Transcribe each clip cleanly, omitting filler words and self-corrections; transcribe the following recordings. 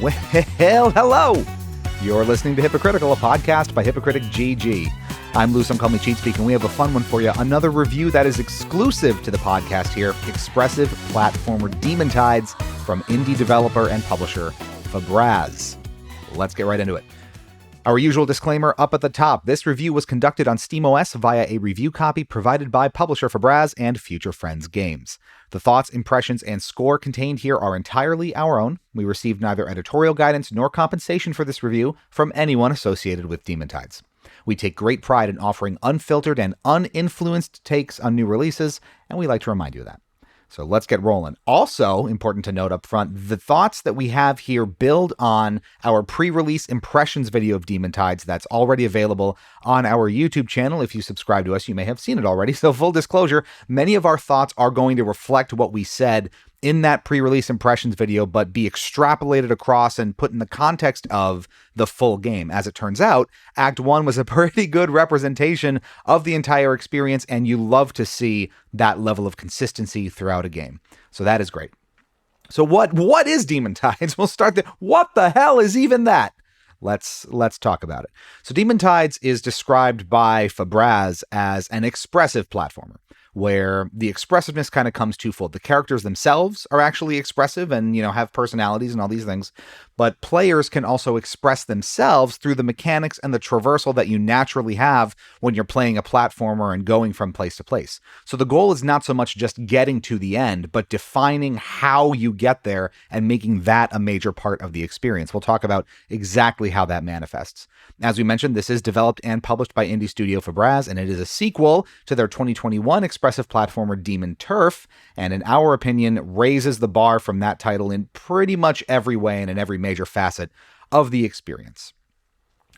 Well, hello! You're listening to Hypocritical, a podcast by Hypocritic GG. I'm Lou, some call me Cheat Speak, and we have a fun one for you. Another review that is exclusive to the podcast here, expressive platformer Demon Tides from indie developer and publisher Beebz. Let's get right into it. Our usual disclaimer up at the top. This review was conducted on SteamOS via a review copy provided by publisher Beebz and Future Friends Games. The thoughts, impressions, and score contained here are entirely our own. We received neither editorial guidance nor compensation for this review from anyone associated with Demon Tides. We take great pride in offering unfiltered and uninfluenced takes on new releases, and we like to remind you of that. So let's get rolling. Also, important to note up front, the thoughts that we have here build on our pre-release impressions video of Demon Tides that's already available on our YouTube channel. If you subscribe to us, you may have seen it already. So full disclosure, many of our thoughts are going to reflect what we said in that pre-release impressions video, but be extrapolated across and put in the context of the full game. As it turns out, Act 1 was a pretty good representation of the entire experience, and you love to see that level of consistency throughout a game. So that is great. So what is Demon Tides? We'll start there. What the hell is even that? Let's talk about it. So Demon Tides is described by Beebz as an expressive platformer, where the expressiveness kind of comes twofold. The characters themselves are actually expressive and, have personalities and all these things, but players can also express themselves through the mechanics and the traversal that you naturally have when you're playing a platformer and going from place to place. So the goal is not so much just getting to the end, but defining how you get there and making that a major part of the experience. We'll talk about exactly how that manifests. As we mentioned, this is developed and published by indie studio Beebz, and it is a sequel to their 2021 expressive platformer Demon Turf, and in our opinion, raises the bar from that title in pretty much every way and in every major facet of the experience.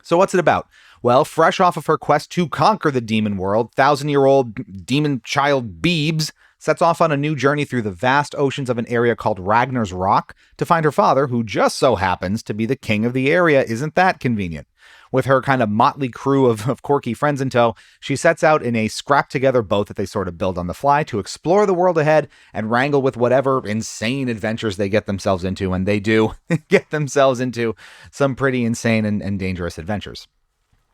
So what's it about? Well, fresh off of her quest to conquer the demon world, 1,000-year-old demon child Beebz sets off on a new journey through the vast oceans of an area called Ragnar's Rock to find her father, who just so happens to be the king of the area. Isn't that convenient? With her kind of motley crew of quirky friends in tow, she sets out in a scrap-together boat that they sort of build on the fly to explore the world ahead and wrangle with whatever insane adventures they get themselves into, and they do get themselves into some pretty insane and dangerous adventures.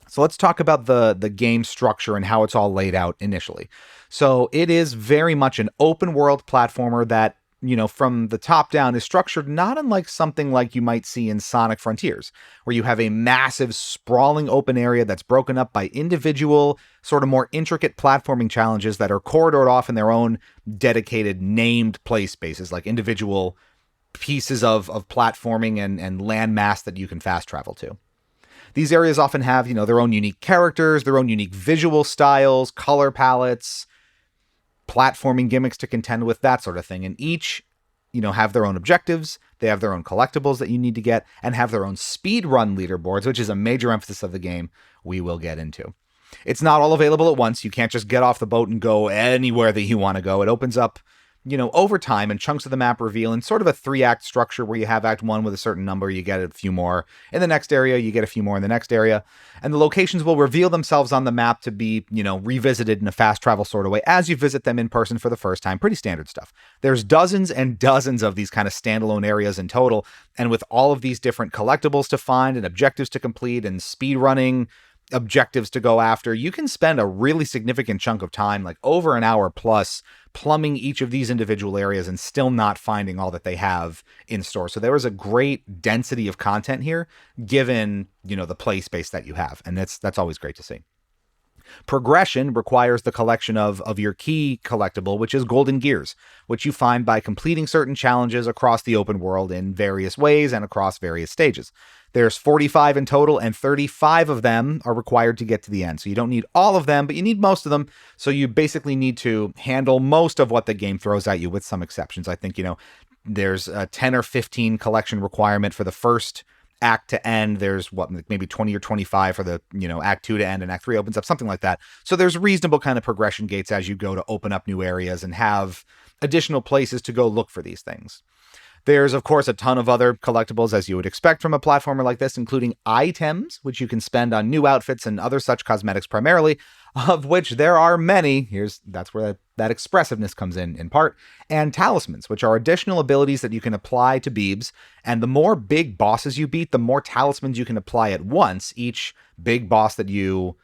So let's talk about the game structure and how it's all laid out initially. So it is very much an open world platformer that, from the top down is structured not unlike something like you might see in Sonic Frontiers, where you have a massive sprawling open area that's broken up by individual, sort of more intricate platforming challenges that are corridored off in their own dedicated named play spaces, like individual pieces of platforming and landmass that you can fast travel to. These areas often have, their own unique characters, their own unique visual styles, color palettes, platforming gimmicks to contend with, that sort of thing. And each, have their own objectives. They have their own collectibles that you need to get and have their own speedrun leaderboards, which is a major emphasis of the game we will get into. It's not all available at once. You can't just get off the boat and go anywhere that you want to go. It opens up over time, and chunks of the map reveal in sort of a 3-act structure where you have Act 1 with a certain number, you get a few more in the next area, you get a few more in the next area, and the locations will reveal themselves on the map to be, revisited in a fast travel sort of way as you visit them in person for the first time. Pretty standard stuff. There's dozens and dozens of these kind of standalone areas in total, and with all of these different collectibles to find and objectives to complete and speedrunning objectives to go after, you can spend a really significant chunk of time, like over an hour plus, plumbing each of these individual areas and still not finding all that they have in store. So there is a great density of content here, given, the play space that you have. And that's always great to see. Progression requires the collection of your key collectible, which is golden gears, which you find by completing certain challenges across the open world in various ways and across various stages. There's 45 in total, and 35 of them are required to get to the end. So you don't need all of them, but you need most of them. So you basically need to handle most of what the game throws at you, with some exceptions. I think, there's a 10 or 15 collection requirement for the first act to end. There's maybe 20 or 25 for the, act 2 to end, and act 3 opens up, something like that. So there's reasonable kind of progression gates as you go to open up new areas and have additional places to go look for these things. There's, of course, a ton of other collectibles, as you would expect from a platformer like this, including items, which you can spend on new outfits and other such cosmetics primarily. of which there are many. That's where that expressiveness comes in part. And talismans, which are additional abilities that you can apply to Beebz. And the more big bosses you beat, the more talismans you can apply at once. Each big boss that you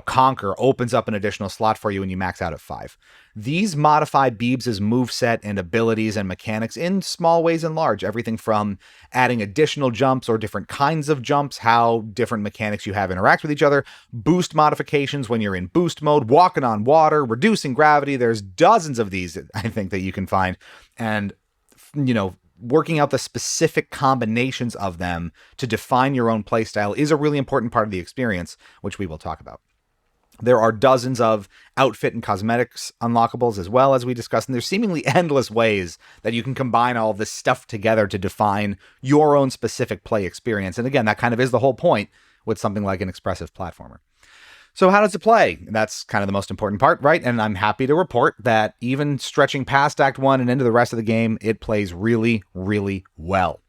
conquer opens up an additional slot for you and you max out at 5. These modify Beebs' moveset and abilities and mechanics in small ways and large. Everything from adding additional jumps or different kinds of jumps, how different mechanics you have interact with each other, boost modifications when you're in boost mode, walking on water, reducing gravity. There's dozens of these, I think, that you can find. And, working out the specific combinations of them to define your own playstyle is a really important part of the experience, which we will talk about. There are dozens of outfit and cosmetics unlockables as well, as we discussed, and there's seemingly endless ways that you can combine all this stuff together to define your own specific play experience. And again, that kind of is the whole point with something like an expressive platformer. So how does it play? That's kind of the most important part, right? And I'm happy to report that even stretching past Act 1 and into the rest of the game, it plays really, really well.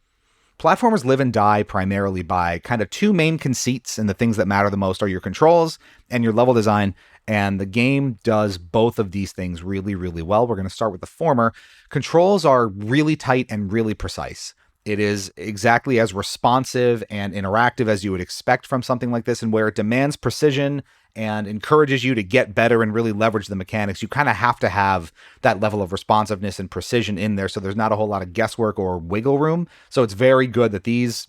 Platformers live and die primarily by kind of two main conceits, and the things that matter the most are your controls and your level design, and the game does both of these things really, really well. We're going to start with the former. Controls are really tight and really precise. It is exactly as responsive and interactive as you would expect from something like this, and where it demands precision and encourages you to get better and really leverage the mechanics, you kind of have to have that level of responsiveness and precision in there, so there's not a whole lot of guesswork or wiggle room. So it's very good that these,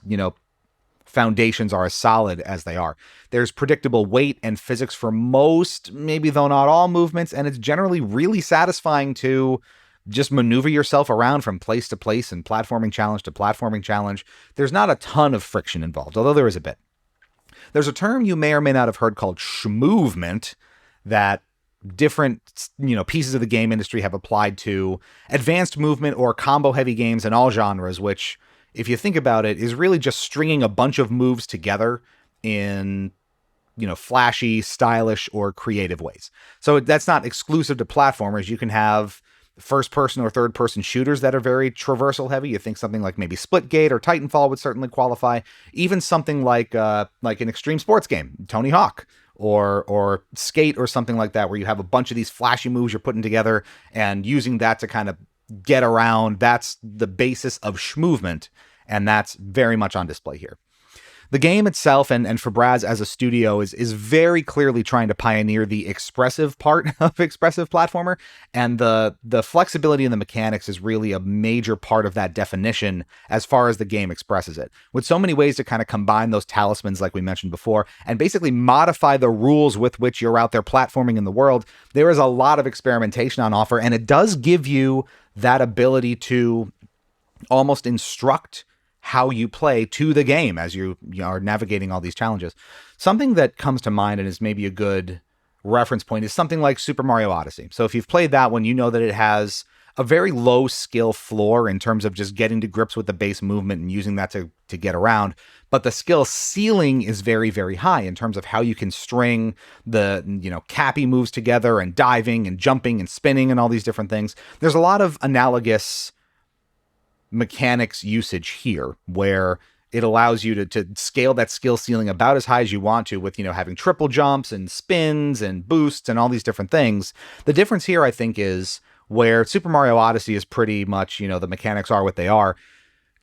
foundations are as solid as they are. There's predictable weight and physics for most, maybe though not all, movements, and it's generally really satisfying to just maneuver yourself around from place to place and platforming challenge to platforming challenge. There's not a ton of friction involved, although there is a bit. There's a term you may or may not have heard called schmovement that different, pieces of the game industry have applied to advanced movement or combo-heavy games in all genres, which, if you think about it, is really just stringing a bunch of moves together in flashy, stylish, or creative ways. So that's not exclusive to platformers. You can have first-person or third-person shooters that are very traversal heavy. You think something like maybe Splitgate or Titanfall would certainly qualify. Even something like an extreme sports game, Tony Hawk, or Skate or something like that, where you have a bunch of these flashy moves you're putting together and using that to kind of get around. That's the basis of schmovement, and that's very much on display here. The game itself and Beebz as a studio is very clearly trying to pioneer the expressive part of expressive platformer, and the flexibility in the mechanics is really a major part of that definition as far as the game expresses it. With so many ways to kind of combine those talismans like we mentioned before and basically modify the rules with which you're out there platforming in the world, there is a lot of experimentation on offer, and it does give you that ability to almost instruct how you play to the game as you are navigating all these challenges. Something that comes to mind and is maybe a good reference point is something like Super Mario Odyssey. So if you've played that one, you know that it has a very low skill floor in terms of just getting to grips with the base movement and using that to get around. But the skill ceiling is very, very high in terms of how you can string the, cappy moves together and diving and jumping and spinning and all these different things. There's a lot of analogous mechanics usage here where it allows you to scale that skill ceiling about as high as you want to with, having triple jumps and spins and boosts and all these different things. The difference here, I think, is where Super Mario Odyssey is pretty much, the mechanics are what they are.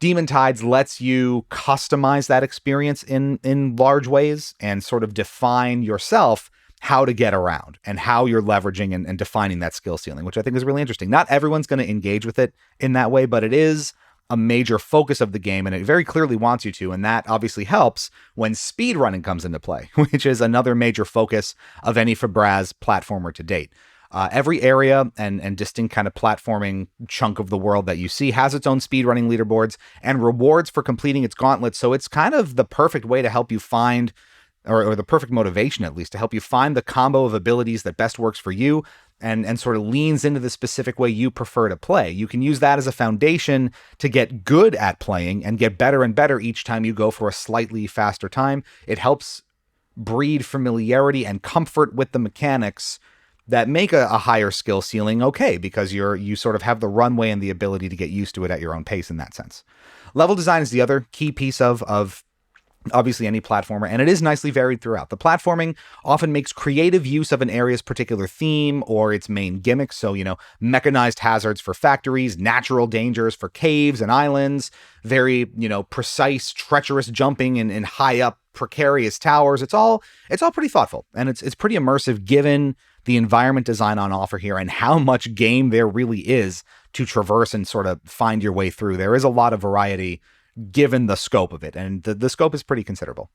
Demon Tides lets you customize that experience in large ways and sort of define yourself how to get around and how you're leveraging and defining that skill ceiling, which I think is really interesting. Not everyone's going to engage with it in that way, but it is a major focus of the game, and it very clearly wants you to, and that obviously helps when speedrunning comes into play, which is another major focus of any Beebz platformer to date. Every area and distinct kind of platforming chunk of the world that you see has its own speedrunning leaderboards and rewards for completing its gauntlet, so it's kind of the perfect way to help you find or the perfect motivation, at least, to help you find the combo of abilities that best works for you and sort of leans into the specific way you prefer to play. You can use that as a foundation to get good at playing and get better and better each time you go for a slightly faster time. It helps breed familiarity and comfort with the mechanics that make a higher skill ceiling okay, because you sort of have the runway and the ability to get used to it at your own pace in that sense. Level design is the other key piece of obviously any platformer, and it is nicely varied throughout. The platforming often makes creative use of an area's particular theme or its main gimmick. So, mechanized hazards for factories, natural dangers for caves and islands, very, precise, treacherous jumping in high up, precarious towers. It's all pretty thoughtful, and it's pretty immersive given the environment design on offer here and how much game there really is to traverse and sort of find your way through. There is a lot of variety given the scope of it, and the scope is pretty considerable.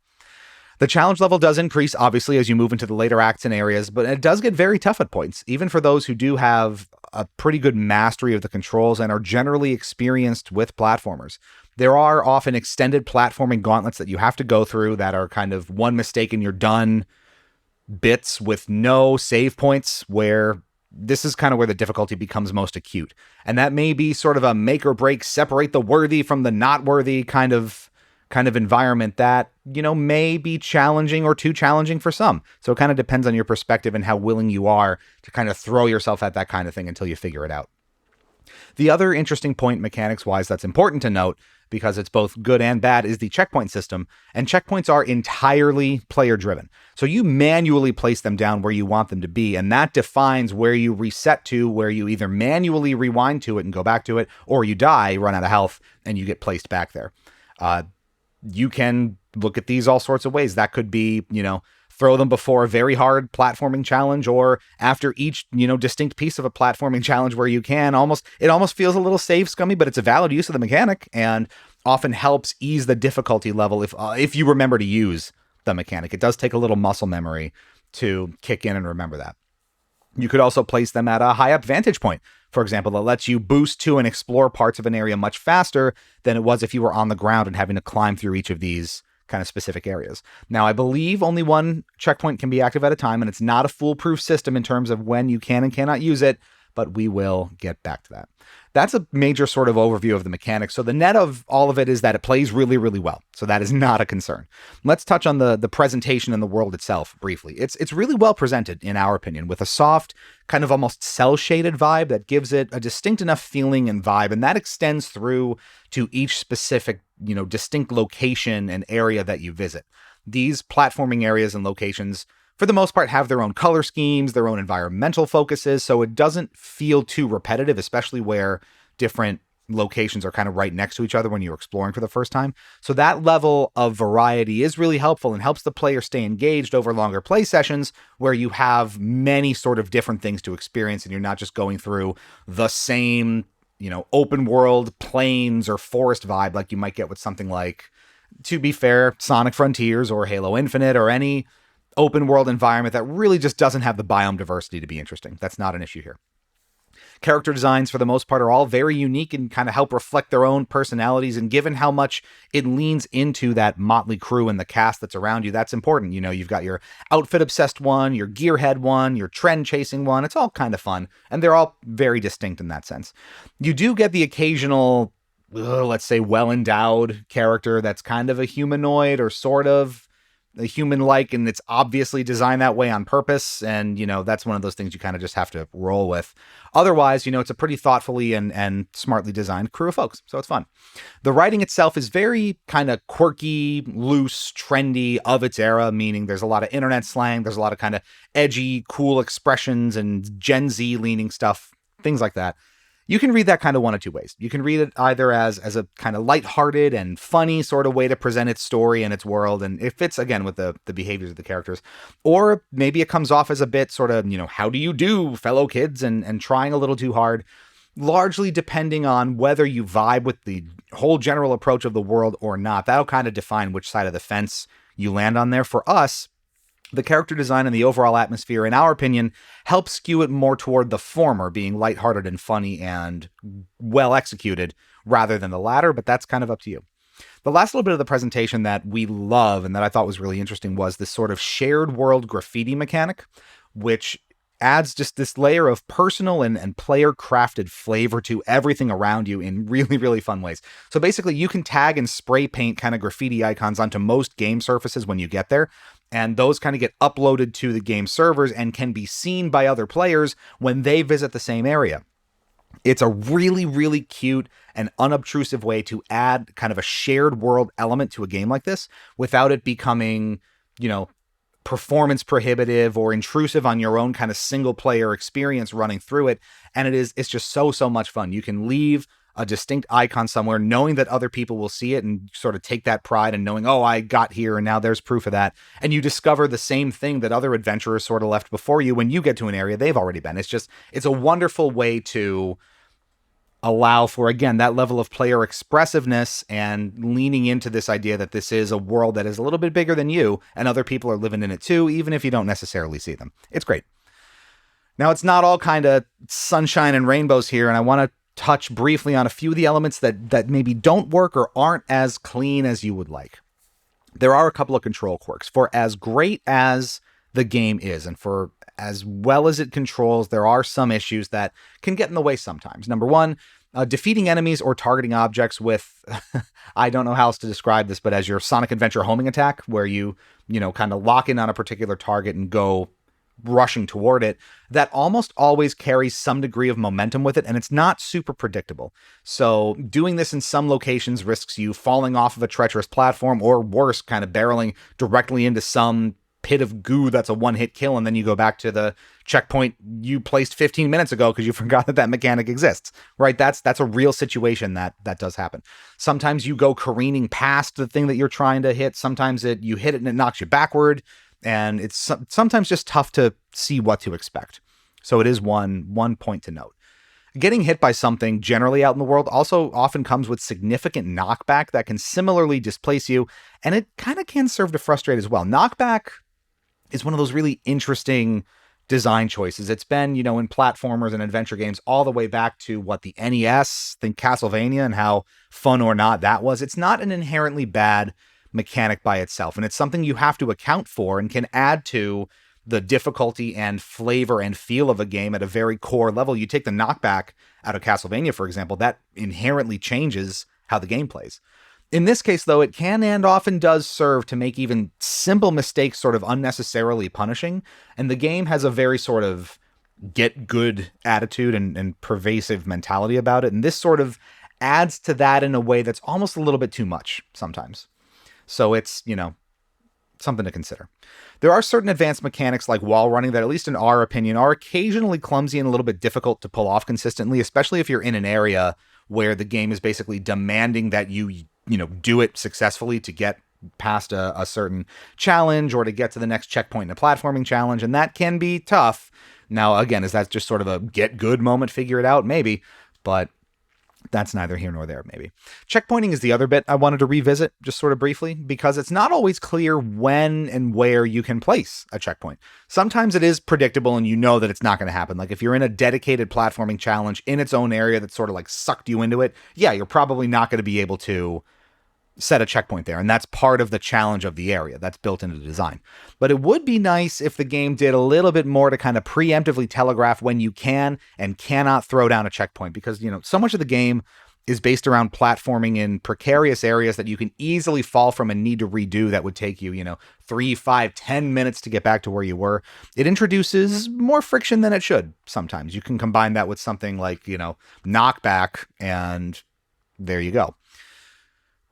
The challenge level does increase, obviously, as you move into the later acts and areas, but it does get very tough at points, even for those who do have a pretty good mastery of the controls and are generally experienced with platformers. There are often extended platforming gauntlets that you have to go through that are kind of one mistake and you're done bits with no save points, where this is kind of where the difficulty becomes most acute. And that may be sort of a make or break, separate the worthy from the not worthy kind of environment that, may be challenging or too challenging for some. So it kind of depends on your perspective and how willing you are to kind of throw yourself at that kind of thing until you figure it out. The other interesting point mechanics-wise that's important to note, because it's both good and bad, is the checkpoint system. And checkpoints are entirely player-driven. So you manually place them down where you want them to be, and that defines where you reset to, where you either manually rewind to it and go back to it, or you die, run out of health, and you get placed back there. You can look at these all sorts of ways. That could be, throw them before a very hard platforming challenge, or after each, distinct piece of a platforming challenge where you can. It almost feels a little save scummy, but it's a valid use of the mechanic and often helps ease the difficulty level if you remember to use the mechanic. It does take a little muscle memory to kick in and remember that. You could also place them at a high up vantage point, for example, that lets you boost to and explore parts of an area much faster than it was if you were on the ground and having to climb through each of these kind of specific areas. Now, I believe only one checkpoint can be active at a time, and it's not a foolproof system in terms of when you can and cannot use it, but we will get back to that. That's a major sort of overview of the mechanics. So the net of all of it is that it plays really, really well. So that is not a concern. Let's touch on the presentation and the world itself briefly. It's really well presented, in our opinion, with a soft, kind of almost cel-shaded vibe that gives it a distinct enough feeling and vibe, and that extends through to each specific, distinct location and area that you visit. These platforming areas and locations, for the most part, have their own color schemes, their own environmental focuses, so it doesn't feel too repetitive, especially where different locations are kind of right next to each other when you're exploring for the first time. So that level of variety is really helpful and helps the player stay engaged over longer play sessions where you have many sort of different things to experience and you're not just going through the same, open world plains or forest vibe like you might get with something like, to be fair, Sonic Frontiers or Halo Infinite or any open world environment that really just doesn't have the biome diversity to be interesting. That's not an issue here. Character designs, for the most part, are all very unique and kind of help reflect their own personalities. And given how much it leans into that motley crew and the cast that's around you, that's important. You've got your outfit-obsessed one, your gearhead one, your trend-chasing one. It's all kind of fun. And they're all very distinct in that sense. You do get the occasional, let's say, well-endowed character that's kind of a humanoid or sort of a human-like, and it's obviously designed that way on purpose, and, that's one of those things you kind of just have to roll with. Otherwise, it's a pretty thoughtfully and smartly designed crew of folks, so it's fun. The writing itself is very kind of quirky, loose, trendy, of its era, meaning there's a lot of internet slang, there's a lot of kind of edgy, cool expressions and Gen Z-leaning stuff, things like that. You can read that kind of one of two ways. You can read it either as a kind of lighthearted and funny sort of way to present its story and its world, and it fits, again, with the behaviors of the characters. Or maybe it comes off as a bit sort of, how do you do, fellow kids, and trying a little too hard, largely depending on whether you vibe with the whole general approach of the world or not. That'll kind of define which side of the fence you land on there. For us, the character design and the overall atmosphere, in our opinion, help skew it more toward the former, being lighthearted and funny and well executed, rather than the latter, but that's kind of up to you. The last little bit of the presentation that we love and that I thought was really interesting was this sort of shared world graffiti mechanic, which adds just this layer of personal and player crafted flavor to everything around you in really, really fun ways. So basically you can tag and spray paint kind of graffiti icons onto most game surfaces when you get there. And those kind of get uploaded to the game servers and can be seen by other players when they visit the same area. It's a really, really cute and unobtrusive way to add kind of a shared world element to a game like this without it becoming, you know, performance prohibitive or intrusive on your own kind of single player experience running through it. And it's just so much fun. You can leave a distinct icon somewhere knowing that other people will see it and sort of take that pride in knowing, oh, I got here and now there's proof of that. And you discover the same thing that other adventurers sort of left before you when you get to an area they've already been. It's a wonderful way to allow for, again, that level of player expressiveness and leaning into this idea that this is a world that is a little bit bigger than you and other people are living in it too, even if you don't necessarily see them. It's great. Now, it's not all kind of sunshine and rainbows here, and I want to touch briefly on a few of the elements that maybe don't work or aren't as clean as you would like. There are a couple of control quirks. For as great as the game is, and for as well as it controls, there are some issues that can get in the way sometimes. Number one, defeating enemies or targeting objects with, I don't know how else to describe this, but as your Sonic Adventure homing attack, where you kind of lock in on a particular target and go rushing toward it, that almost always carries some degree of momentum with it, and it's not super predictable. So doing this in some locations risks you falling off of a treacherous platform, or worse, kind of barreling directly into some pit of goo that's a one-hit kill, and then you go back to the checkpoint you placed 15 minutes ago because you forgot that mechanic exists, right? That's a real situation that does happen. Sometimes you go careening past the thing that you're trying to hit. Sometimes you hit it and it knocks you backward, and it's sometimes just tough to see what to expect. So it is one point to note. Getting hit by something generally out in the world also often comes with significant knockback that can similarly displace you, and it kind of can serve to frustrate as well. Knockback is one of those really interesting design choices. It's been, in platformers and adventure games all the way back to the NES, think Castlevania, and how fun or not that was. It's not an inherently bad mechanic by itself, and it's something you have to account for and can add to the difficulty and flavor and feel of a game at a very core level. You take the knockback out of Castlevania, for example, that inherently changes how the game plays. In this case, though, it can and often does serve to make even simple mistakes sort of unnecessarily punishing, and the game has a very sort of get good attitude and pervasive mentality about it, and this sort of adds to that in a way that's almost a little bit too much sometimes. So it's, something to consider. There are certain advanced mechanics like wall running that, at least in our opinion, are occasionally clumsy and a little bit difficult to pull off consistently, especially if you're in an area where the game is basically demanding that you do it successfully to get past a certain challenge or to get to the next checkpoint in a platforming challenge, and that can be tough. Now, again, is that just sort of a get good moment, figure it out? Maybe, but that's neither here nor there, maybe. Checkpointing is the other bit I wanted to revisit just sort of briefly, because it's not always clear when and where you can place a checkpoint. Sometimes it is predictable and you know that it's not going to happen. Like if you're in a dedicated platforming challenge in its own area that sort of like sucked you into it, yeah, you're probably not going to be able to set a checkpoint there, and that's part of the challenge of the area. That's built into the design. But it would be nice if the game did a little bit more to kind of preemptively telegraph when you can and cannot throw down a checkpoint, because, so much of the game is based around platforming in precarious areas that you can easily fall from and need to redo that would take you, 3, 5, 10 minutes to get back to where you were. It introduces more friction than it should sometimes. You can combine that with something like, knockback, and there you go.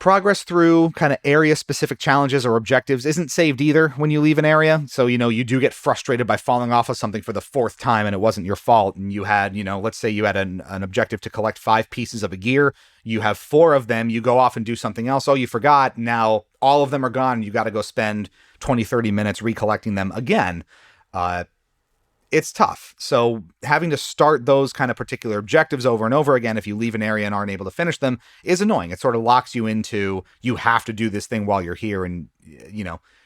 Progress through kind of area-specific challenges or objectives isn't saved either when you leave an area. So, you do get frustrated by falling off of something for the 4th time and it wasn't your fault. And you had, let's say you had an objective to collect 5 pieces of a gear. You have 4 of them. You go off and do something else. Oh, you forgot. Now all of them are gone. You got to go spend 20, 30 minutes recollecting them again. It's tough. So having to start those kind of particular objectives over and over again, if you leave an area and aren't able to finish them, is annoying. It sort of locks you into, you have to do this thing while you're here, and,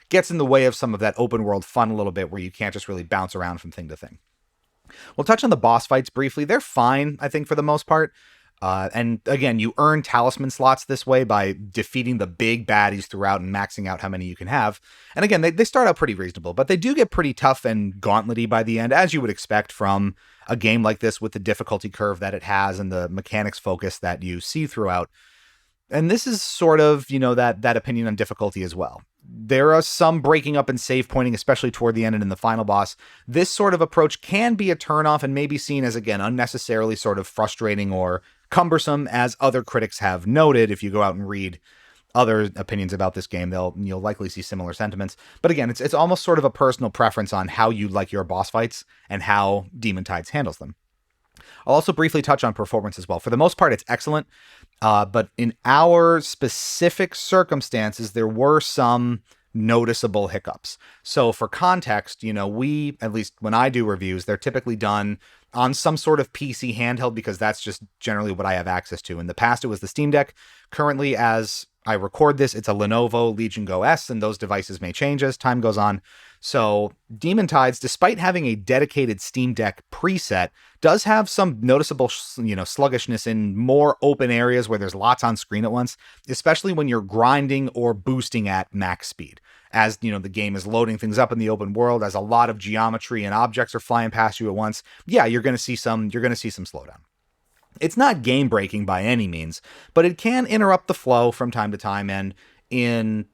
gets in the way of some of that open world fun a little bit where you can't just really bounce around from thing to thing. We'll touch on the boss fights briefly. They're fine, I think, for the most part. And again, you earn talisman slots this way by defeating the big baddies throughout and maxing out how many you can have. And again, they start out pretty reasonable, but they do get pretty tough and gauntlet-y by the end, as you would expect from a game like this with the difficulty curve that it has and the mechanics focus that you see throughout. And this is sort of, that opinion on difficulty as well. There are some breaking up and save pointing, especially toward the end and in the final boss. This sort of approach can be a turnoff and may be seen as, again, unnecessarily sort of frustrating or cumbersome, as other critics have noted. If you go out and read other opinions about this game, you'll likely see similar sentiments. But again, it's almost sort of a personal preference on how you like your boss fights and how Demon Tides handles them. I'll also briefly touch on performance as well. For the most part, it's excellent. But in our specific circumstances, there were some noticeable hiccups. So for context, we, at least when I do reviews, they're typically done on some sort of PC handheld because that's just generally what I have access to. In the past, it was the Steam Deck. Currently, as I record this, it's a Lenovo Legion Go S, and those devices may change as time goes on. So Demon Tides, despite having a dedicated Steam Deck preset, does have some noticeable, sluggishness in more open areas where there's lots on screen at once, especially when you're grinding or boosting at max speed. As, the game is loading things up in the open world, as a lot of geometry and objects are flying past you at once, you're going to see some slowdown. It's not game breaking by any means, but it can interrupt the flow from time to time, and in,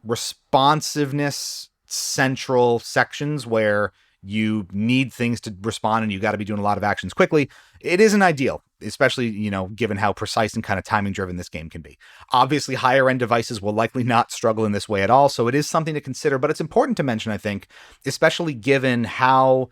responsiveness central sections where you need things to respond and you got to be doing a lot of actions quickly, it isn't ideal, especially, given how precise and kind of timing driven this game can be. Obviously, higher end devices will likely not struggle in this way at all, so it is something to consider, but it's important to mention, I think, especially given how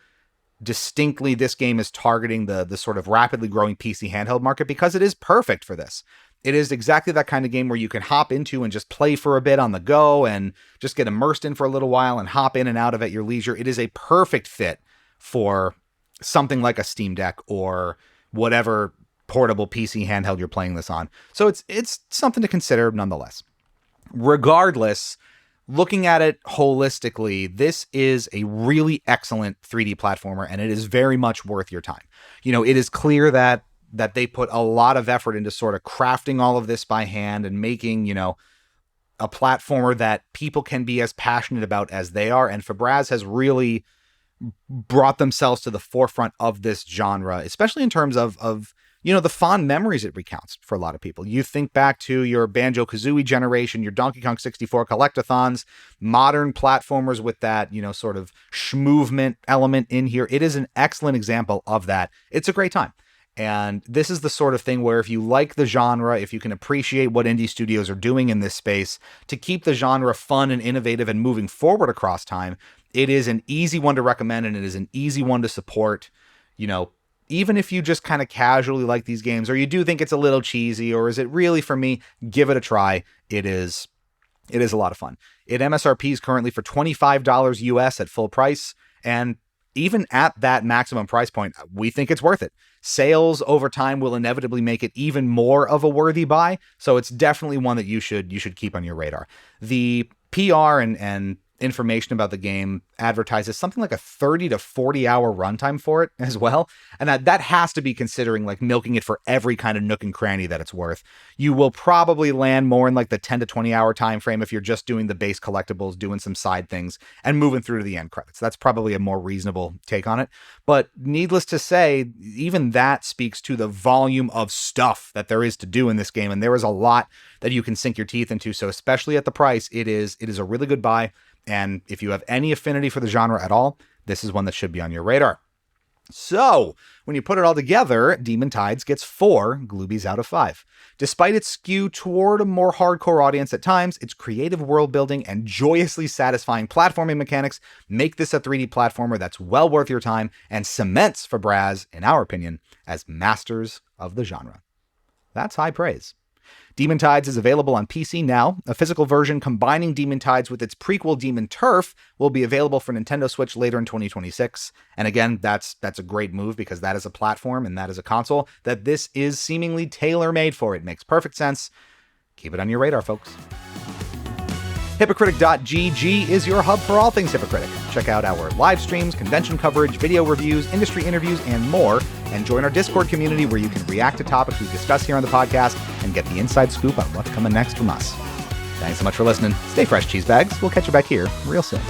distinctly this game is targeting the sort of rapidly growing PC handheld market, because it is perfect for this. It is exactly that kind of game where you can hop into and just play for a bit on the go and just get immersed in for a little while and hop in and out of at your leisure. It is a perfect fit for something like a Steam Deck or whatever portable PC handheld you're playing this on. So it's something to consider nonetheless. Regardless, looking at it holistically, this is a really excellent 3D platformer, and it is very much worth your time. It is clear that they put a lot of effort into sort of crafting all of this by hand and making, a platformer that people can be as passionate about as they are. And Beebz has really brought themselves to the forefront of this genre, especially in terms of the fond memories it recounts for a lot of people. You think back to your Banjo-Kazooie generation, your Donkey Kong 64 collectathons, modern platformers with that, sort of schmovement element in here. It is an excellent example of that. It's a great time. And this is the sort of thing where if you like the genre, if you can appreciate what indie studios are doing in this space to keep the genre fun and innovative and moving forward across time, it is an easy one to recommend, and it is an easy one to support. Even if you just kind of casually like these games, or you do think it's a little cheesy, or is it really for me, give it a try. It is a lot of fun. It MSRPs currently for $25 US at full price, and even at that maximum price point, we think it's worth it. Sales over time will inevitably make it even more of a worthy buy, so it's definitely one that you should keep on your radar. The PR and information about the game advertises something like a 30 to 40 hour runtime for it as well. And that has to be considering like milking it for every kind of nook and cranny that it's worth. You will probably land more in like the 10 to 20 hour time frame if you're just doing the base collectibles, doing some side things and moving through to the end credits. That's probably a more reasonable take on it. But needless to say, even that speaks to the volume of stuff that there is to do in this game. And there is a lot that you can sink your teeth into. So especially at the price, it is a really good buy. And if you have any affinity for the genre at all, this is one that should be on your radar. So, when you put it all together, Demon Tides gets 4 Gloobies out of 5. Despite its skew toward a more hardcore audience at times, its creative world building and joyously satisfying platforming mechanics make this a 3D platformer that's well worth your time and cements Beebz, in our opinion, as masters of the genre. That's high praise. Demon Tides is available on PC now. A physical version combining Demon Tides with its prequel Demon Turf will be available for Nintendo Switch later in 2026. And again, that's a great move because that is a platform and that is a console that this is seemingly tailor-made for. It makes perfect sense. Keep it on your radar, folks. Hypocritic.gg is your hub for all things Hypocritic. Check out our live streams, convention coverage, video reviews, industry interviews, and more. And join our Discord community where you can react to topics we discuss here on the podcast and get the inside scoop on what's coming next from us. Thanks so much for listening. Stay fresh, cheese bags. We'll catch you back here real soon.